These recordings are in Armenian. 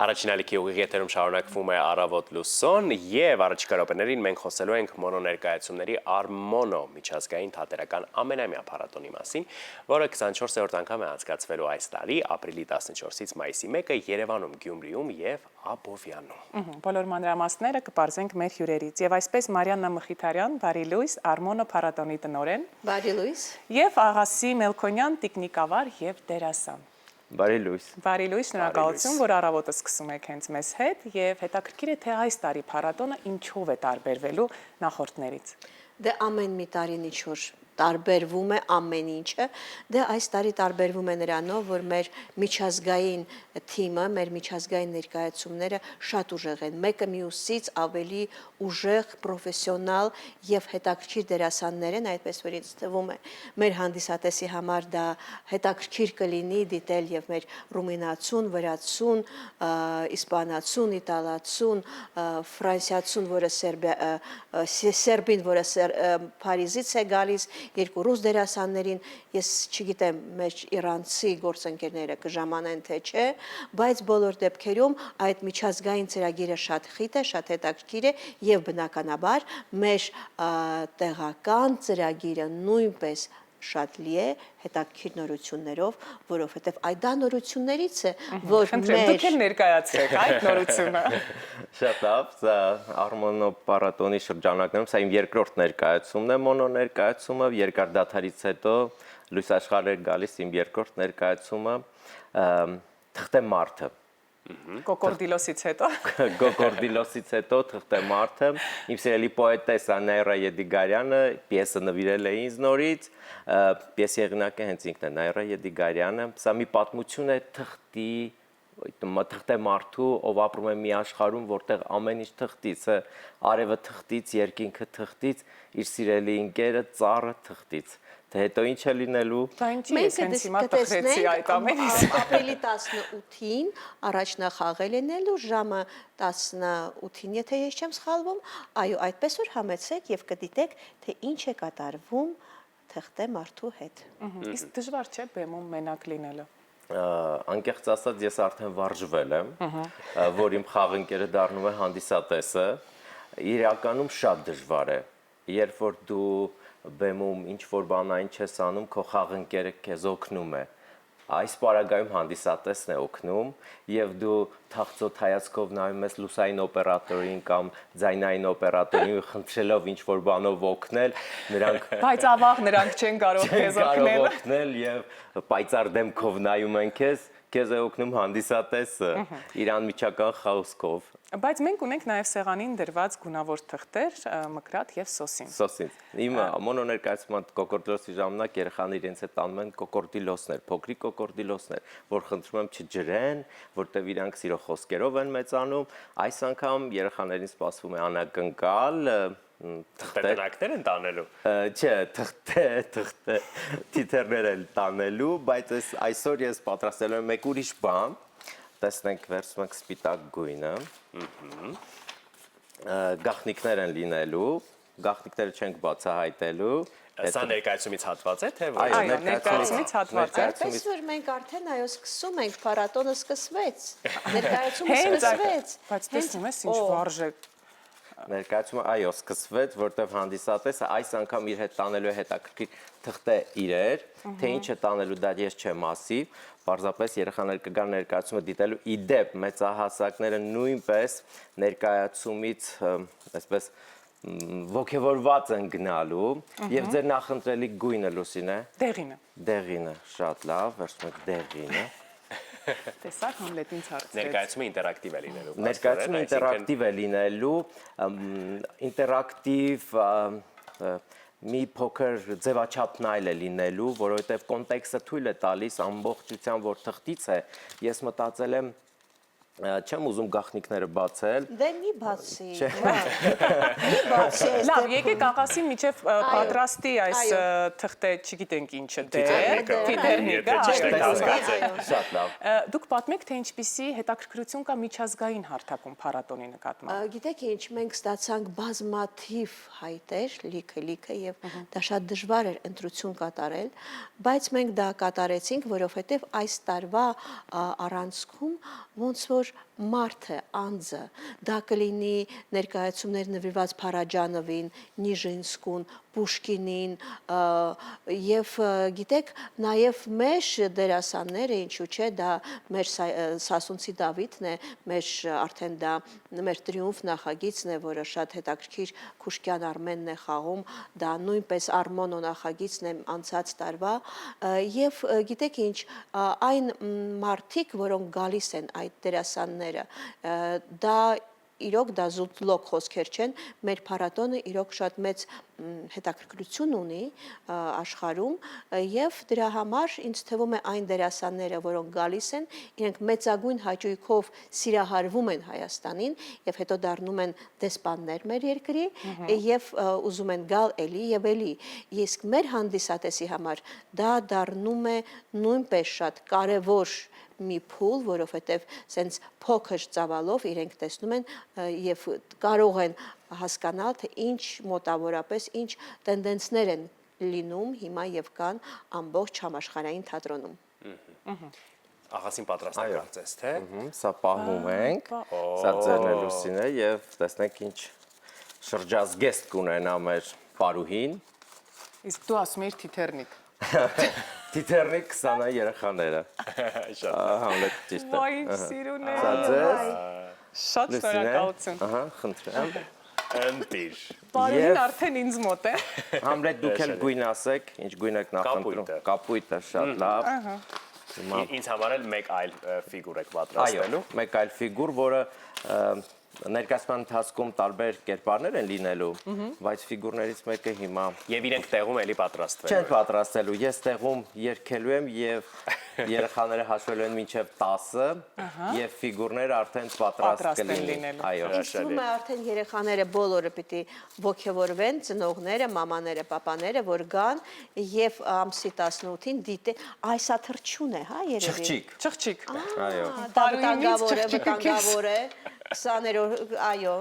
Առաջին ալիքի ուղիղ եթերում շարունակվում է Առավոտ լուսոն եւ առաջիկա րոպեներին մենք խոսելու ենք մոնոներկայացումների Արմոնո միջազգային թատերական ամենամյա փառատոնի մասին, որը 24-րդ անգամ է անցկացվելու այս տարի ապրիլի 14-ից մայիսի 1-ը Երևանում, Գյումրիում եւ Աբովյանում։ Բոլոր մանրամասները կպարզենք մեր հյուրերից եւ այսպես Մարիաննա Մխիթարյան, բարի լույս, Արմոնո փառատոնի տնօրեն, բարի լույս, եւ Աղասի Մելքոնյան, տիկնիկավար եւ դերասան։ Բարի լույս։ Բարի լույս, շնորհակալություն, որ առավոտը սկսում եք հենց մեզ հետ եւ հետաքրքիր է թե այս տարի փառատոնը ինչով է տարբերվելու նախորդներից։ Դե ամեն մի տարին ինչ-որ տարբերվում է ամեն ինչը, դե այս տարի տարբերվում է նրանով, որ մեր միջազգային թիմը, մեր միջազգային ներկայացումները շատ ուժեղ են, մեկը մյուսից ավելի ուժեղ, պրոֆեսիոնալ եւ հետաքրքիր դերասաններ են, այդպես որ ինձ թվում է մեր հանդիսատեսի համար դա հետաքրքիր կլինի դիտել եւ մեր ռումինացուն, վրացուն, իսպանացուն, իտալացուն, ֆրանսիացուն, որը սերբին, որը Փարիզից է գալիս, երկու ռուս դերասաններին, ես չգիտեմ մեր իրանցի գործընկերները կժամանեն թե չէ, բայց բոլոր դեպքերում այդ միջազգային ծրագիրը շատ խիտ է, շատ հետաքրքիր է եւ բնականաբար մեր տեղական ծրագիրը նույնպես շատ լի է հետաքրքիր նորություններով, որովհետև այդ դա նորություններից է, որ դուք էլ ներկայացրեք այդ նորությունը։ Շատ լավ, սա Արմոնո փառատոնի շրջանակներում, սա իմ երկրորդ ներկայացումն է, մոնո ներկայացումը, երկար դադարից հետո լույս աշխարհ է գալիս իմ երկրորդ ներկայացումը, թղթե մարդը։ Կոկորդիլոսից հետո։ Կոկորդիլոսից հետո թղթե մարդը, իմ սիրելի պոետեսա Նայրա Եդիգարյանը պիեսը նվիրել է ինձ նորից, պիեսի հեղինակը հենց ինքն է Նայրա Եդիգարյանը, սա մի պատմություն է թղթե մարդու, ով ապրում է մի աշխարհում, որտեղ ամեն ինչ թղթից է, արևը թղթից, երկինքը թղթից, իր սիրելի ընկերը ծառը թղթից։ Թե հետո ինչ է լինելու։ Մենք կտեսնենք ապրիլի 18-ին առաջնախաղել լինելու ժամը 18-ին, եթե ես չեմ սխալվում, այո, այդպես որ համեցեք եւ կդիտեք, թե ինչ է կատարվում թղթե մարդու հետ։ Իսկ դժվար չէ բեմում մենակ լինելը։ Անկեղծ ասած ես արդեն վարժվել եմ, որ իմ խաղընկերը դառնում է հանդիսատեսը, իրականում շատ դժվար է, երբ որ դու բեմում ինչ-որ բանային չես անում, քո խաղընկերը քեզ օգնում է, այս պարագայում հանդիսատեսն է օգնում եւ դու թախծոտ հայացքով նայում ես լուսային օպերատորին կամ ձայնային օպերատորին խնդրելով ինչ-որ բանով օգնել, նրանք բայց ավաղ նրանք չեն կարող քեզ օգնել եւ պայծառ դեմքով նայում են քեզ է օգնում հանդիսատեսը իր անմիջական խոսքով։ Բայց մենք ունենք նաև սեղանին դրված գունավոր թղթեր, մկրատ եւ սոսին։ Սոսին։ Իմ մոնո ներկայացման կոկորդիլոսի ժամանակ երեխաները իրենց հետ տանում են կոկորդիլոսներ, փոքրիկ կոկորդիլոսներ, որ խնդրում եմ չջրեն, որտեվ իրանք սիրո խոսքերով են մեծանում։ Այս անգամ երեխաներին սպասվում է անակնկալ թղթենակներ են տանելու։ Չէ, թղթե թիթեռներ են տանելու, բայց այսօր ես պատրաստել եմ մեկ ուրիշ բան։ Տեսնենք վերցում ենք սպիտակ գույնը, գաղտնիքներ են լինելու, գաղտնիքները չենք բացահայտելու։ Սա ներկայացումից հատված է, թե ոչ։ Այո, ներկայացումից հատված է։ Այդպես որ մենք արդեն այո սկսում ենք, փառատոնը սկսվեց, ներկայացումը սկսվեց։ Բայց տեսնում ես ինչ վարժ է։ Ներկայացումը այո սկսվեց, որտեղ հանդիսատեսը այս անգամ իր հետ տանելու է հետաքրքիր թղթե իրեր, թե ինչ է տանելու դա ես չեմ ասի, պարզապես երեխաները կգան ներկայացումը դիտելու, իդեպ մեծահասակները նույնպես ներկայացումից այսպես ոգևորված են գնալու եւ ձեր նախընտրելի գույնը լուսին է։ Դեղինը, շատ լավ, վերցնում եք դեղինը։ Տեսակ Համլետին ցածրեց։ Ներկայացումը ինտերակտիվ է լինելու։ Ներկայացումը ինտերակտիվ է լինելու, ինտերակտիվ մի փոքր ձևաչափն այլ է լինելու, որովհետև կոնտեքստը թույլ է տալիս ամբողջությամբ, որ թղթից է, ես մտածել եմ չեմ ուզում գաղտնիքները բացել։ Դե մի բացի։ Մի բացի։ Լավ, եկեք աղասին միջև պատրաստի այս թղթե, չգիտենք ինչը թիթեռնիկը, շատ լավ։ Դուք պատմեք, թե ինչպիսի հետաքրքրություն կա միջազգային հարթակում փառատոնի նկատմամբ։ Գիտեք ինչ, մենք ստացանք բազմաթիվ հայտեր, լիքը եւ դա շատ դժվար էր ընտրություն կատարել, բայց մենք դա կատարեցինք, որովհետեւ այս տարվա առանցքում ոնց որ մարդը, անձը, դա կլինի ներկայացումներ նվիրված Փարաջանովին, Նիժինսկուն, Պուշկինին եւ գիտեք նաեւ մեր դերասանները ինչու՞ չէ դա մեր Սասունցի Դավիթն է մեր արդեն դա մեր տրիումֆ նախագիծն է որը շատ հետաքրքիր Քուշկյան Արմենն է խաղում դա նույնպես Արմոնո նախագիծն է անցած տարվա եւ գիտեք ինչ այն մարդիկ որոնք գալիս են այդ դերասանները դա իրոք դա զուտ խոսքեր չեն, մեր փառատոնը իրոք շատ մեծ հետաքրքրություն ունի աշխարհում եւ դրա համար ինձ թվում է այն դերասանները, որոնք գալիս են, իրենք մեծագույն հաճույքով սիրահարվում են Հայաստանին եւ հետո դառնում են դեսպաններ մեր երկրի եւ ուզում են գալ էլի եւ էլի։ Իսկ մեր հանդիսատեսի համար դա դառնում է նույնպես շատ կարեւոր մի փուլ, որովհետև սենց փոքր ծավալով իրենք տեսնում են եւ կարող են հասկանալ թե ինչ մոտավորապես ինչ տենդենսներ են լինում հիմա եւ կան ամբողջ համաշխարհային թատրոնում։ Աղասին պատրաստ եք կարծես, թե։ Սա պահում ենք, սա ձեռնելուսին է եւ տեսնենք ինչ շրջազգեստ կունենա մեր պարուհին։ Իսկ դու ասում ես թիթեռնիկ։ Թիթեռնիկ 20 երեխաները։ Շատ Համլետ ճիշտ է։ Ոայ, սիրուն է։ Սա ձեզ։ Շատ շնորհակալություն։ Ահա, խնդրեմ։ ընտիր։ Բարին արդեն ինձ մոտ է։ Համլետ դուք էլ գույն ասեք, ինչ գույն եք նախընտրում։ Կապույտը շատ լավ։ Ինձ համար էլ մեկ այլ ֆիգուր եք պատրաստելու։ Այո, մեկ այլ ֆիգուր, որը ներկայացման ընթացքում տարբեր կերպարներ են լինելու, բայց ֆիգուրներից մեկը հիմա Եվ իրենք տեղում էլի պատրաստվել։ չեն պատրաստելու։ Ես տեղում երգելու եմ եւ երեխաները հաշվելու են մինչեւ 10 եւ ֆիգուրները արդեն պատրաստ կլինեն։ Այո։ Ինձ թվում է արդեն երեխաները բոլորը պիտի ողջևորվեն, ծնողները, մամաները, պապաները, որ գան եւ ամսի 18-ին դիտեն, այս աթրջուն է, հա, երևի։ Չղջիկ։ Չղջիկ։ Այո։ Դա վտանգավոր է, սաներով, այո։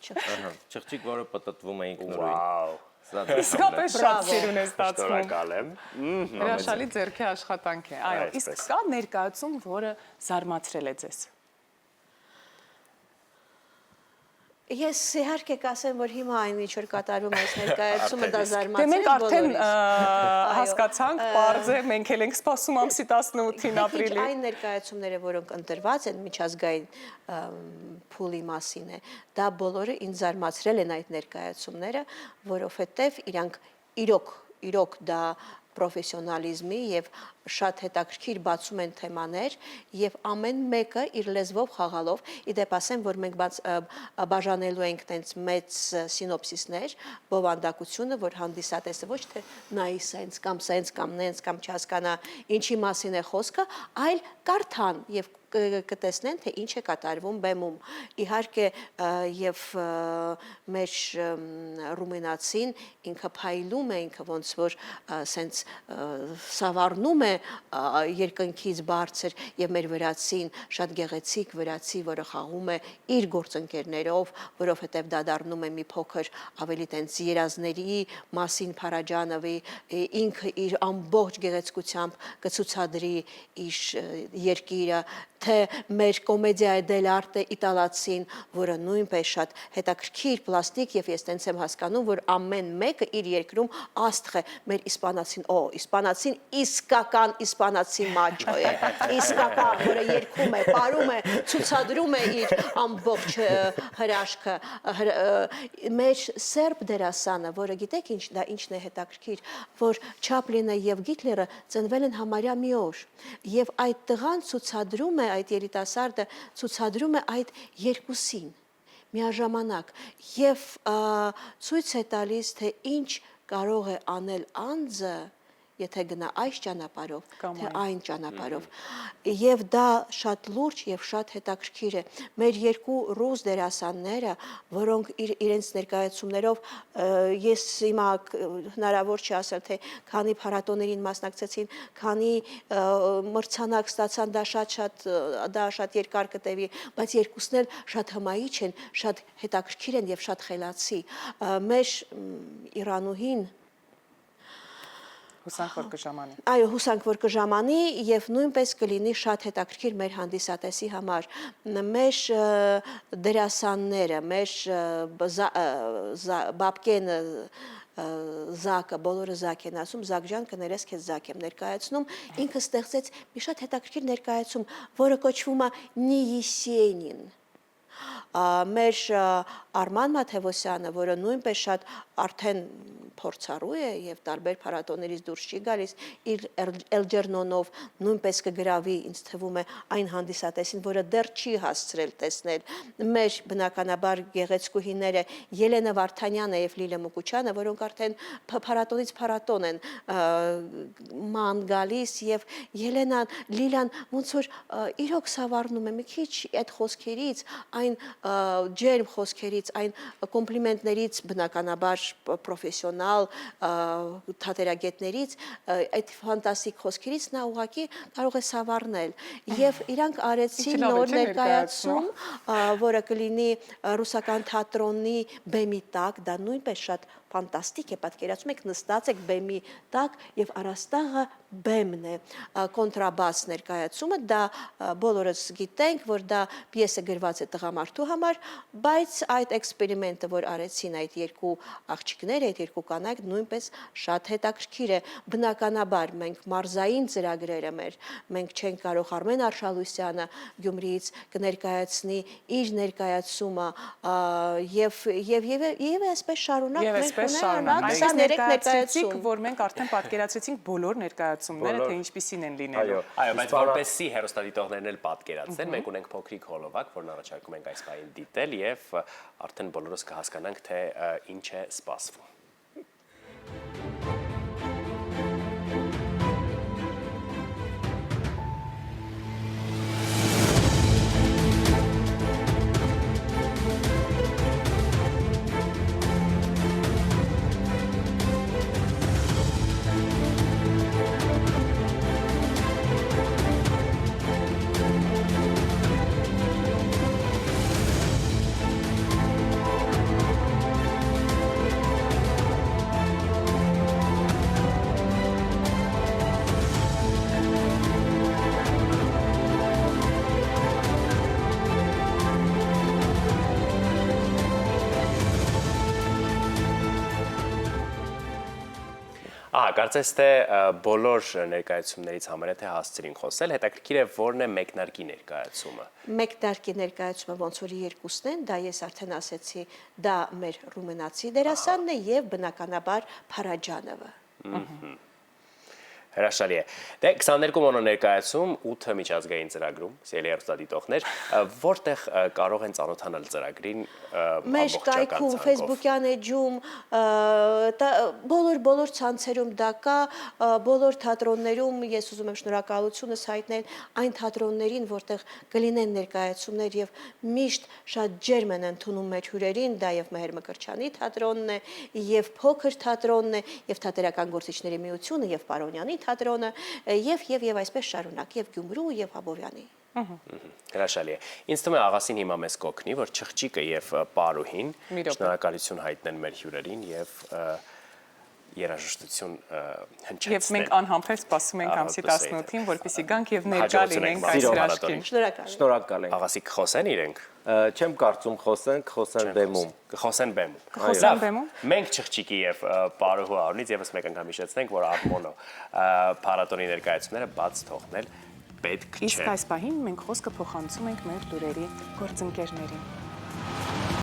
Չղջիկ, որը պտտվում է ինքնուրույն։ Վաու։ Իսկապես շատ սիրուն է ստացվում։ Շնորհակալ եմ։ Հրաշալի ձեռքի աշխատանք է։ Այո, իսկ կա ներկայացում, որը զարմացրել է ձեզ։ Ես իհարկե կասեմ, որ հիմա այն ինչ որ կատարում այս ներկայացումը դա Դե զարմացել մենք արդեն բոլորիս։ հասկացանք, պարզ է, մենք էլ ենք սպասում ամսի 18-ին ապրիլի։ Այն ներկայացումները, որոնք ընտրված են միջազգային փուլի մասին է, դա բոլորը ինձ զարմացրել են այդ ներկայացումները, որովհետև իրանք իրոք դա պրոֆեսիոնալիզմի եւ շատ հետաքրքիր բացում են թեմաներ եւ ամեն մեկը իր լեզվով խաղալով իդեպ ասեմ որ մենք բաժանելու ենք տենց մեծ սինոպսիսներ բովանդակությունը որ հանդիսատեսը ոչ թե նայի սենց կամ նենց կամ չհասկանա ինչի մասին է խոսքը այլ կարդան եւ կտեսնեն թե ինչ է կատարվում բեմում իհարկե եւ մեր ռումենացին ինքը փայլում է ինքը ոնց որ սենց սավառնում է երկնքից բարձր եւ մեր վրացին շատ գեղեցիկ վրացի որը խաղում է իր գործընկերներով որովհետեւ դա դառնում է մի փոքր ավելի տենց երազների մասին Փարաջանովի ինքը իր ամբողջ գեղեցկությամբ կցուցադրի իր երկիրը թե մեր կոմեդիայի դելարտե իտալացին, որը նույնպես շատ հետաքրքիր պլաստիկ եւ ես տենց եմ հասկանում, որ ամեն մեկը իր երկրում աստղ է, մեր իսպանացին իսկական իսպանացի մաչո է, իսկական, որը երգում է, պարում է, ցուցադրում է իր ամբողջ հրաշքը, մեր սերբ դերասանը, որը գիտեք ինչ դա ինչն է հետաքրքիր, որ Չապլինը եւ Գիտլերը ծնվել են համարյա մի օր եւ այդ տղան ցուցադրում է այդ երիտասարդը ցուցադրում է այդ երկուսին միաժամանակ եւ ցույց է տալիս թե ինչ կարող է անել անձը եթե գնա այս ճանապարհով թե այն ճանապարհով եւ դա շատ լուրջ եւ շատ հետաքրքիր է մեր երկու ռուս դերասանները որոնք իրենց ներկայացումներով ես հիմա հնարավոր չի ասել թե քանի փառատոներին մասնակցեցին քանի մրցանակ ստացան դա շատ երկար կտևի բայց երկուսն էլ շատ հմայիչ են շատ հետաքրքիր են եւ շատ խելացի մեր Իրանուհին Հուսանք, որ կժամանի։ Այո, հուսանք, որ կժամանի եւ նույնպես կլինի շատ հետաքրքիր մեր հանդիսատեսի համար։ Մեր դերասանները, մեր Բաբկենը Զակը, բոլորը Զակ են ասում, Զակ ջան, կներես քեզ Զակ եմ ներկայացնում, ինքը ստեղծեց մի շատ հետաքրքիր ներկայացում, որը կոչվում է Նիիսենին։ Մեր Արման Մաթևոսյանը, որը նույնպես շատ արդեն փորձառու է եւ տարբեր փառատոներից դուրս չի գալիս, իր Էլջերնոնով նույնպես կգրավի, ինձ թվում է, այն հանդիսատեսին, որը դեռ չի հասցրել տեսնել մեր բնականաբար գեղեցկուհիները Ելենա Վարդանյանը եւ Լիլիա Մուկուչյանը, որոնք արդեն փառատոնից փառատոն են ման գալիս եւ Ելենան, Լիլիան ոնց որ իրոք սավառնում է մի քիչ այդ խոսքերից, այն ջերմ խոսքերից, այն կոմպլիմենտներից բնականաբար պրոֆեսիոնալ թատերագետներից, այդ ֆանտաստիկ խոսքերից նա ուղղակի կարող է սավառնել եւ իրանք արեցին նոր ներկայացում, որը կլինի ռուսական թատրոնի բեմի տակ, դա նույնպես շատ ֆանտաստիկ է, պատկերացնում եք նստած եք բեմի տակ եւ առաստաղը բեմն է, կոնտրաբաս ներկայացումը, դա բոլորս գիտենք, որ դա պիեսը գրված է տղամարդու համար, բայց այդ էքսպերիմենտը, որ արեցին այդ երկու աղջիկները, այդ երկու կանայք, նույնպես շատ հետաքրքիր է։ Բնականաբար մենք մարզային ծրագրերը մենք չենք կարող Արմեն Արշալույսյանը Գյումրիից կներկայացնի իր ներկայացումը եւ այսպես շարունակ Այս ներկայացուցիք, որ մենք արդեն պատկերացրեցինք բոլոր ներկայացումները, թե ինչպիսին են լինելու։ Այո, բայց որպեսզի հեռուստադիտողներն էլ պատկերացնեն, մենք ունենք փոքրիկ հոլովակ, որն առաջարկում ենք այս պահին դիտել եւ արդեն բոլորս կհասկանանք, թե ինչ է սպասվում։ Կարծես թե բոլոր ներկայացումներից համարյա թե հասցրին խոսել, հետաքրքիր է որն է մեկնարկի ներկայացումը։ Մեկնարկի ներկայացումը ոնց որ երկուսն են, դա ես արդեն ասեցի, դա մեր ռումենացի դերասանն է եւ բնականաբար Փարաջանովը։ Հրաշալի է։ Դե 22 մոնո ներկայացում 8 միջազգային ծրագրում, սիրելի հեռուստադիտողներ, որտեղ կարող են ծանոթանալ ծրագրին մեր կայքում, Facebook-յան էջում, բոլոր ցանցերում դա կա, բոլոր թատրոններում ես ուզում եմ շնորհակալությունս հայտնել այն թատրոններին, որտեղ կլինեն ներկայացումներ եւ միշտ շատ ջերմ են ընդունում մեր հյուրերին, դա եւ Մեհեր Մկրտչյանի թատրոնն է, եւ փոքր թատրոնն է, եւ Թատերական գործիչների միությունը, եւ Պարոնյանի թատրոնը եւ այսպես շարունակ եւ Գյումրու եւ Հաբովյանի։ Հրաշալի է։ Ինձ թվում է աղասին հիմա մեզ կօգնի, որ Չղջիկը եւ Պարուհին շնորհակալություն հայտնեն մեր հյուրերին եւ երաժշտություն հնչեցնեն։ Եվ մենք անհամբեր սպասում ենք ամսի 18-ին, որպեսզի գանք եւ ներկա լինենք այս հրաշքին։ Շնորհակալ ենք։ Աղասի կխոսեն իրենք։ Չեմ կարծում խոսեն բեմում։ Կխոսեն բեմում։ Խոսեն բեմում։ Մենք Չղջիկի եւ Պարուհու առնից եւս մեկ անգամ հիշեցնենք, որ Արմոնո փառատոնի ներկայացումները բաց թողնել պետք չէ։ Իսկ այս պահին մենք խոսքը փոխանցում ենք մեր լուրերի գործընկերներին։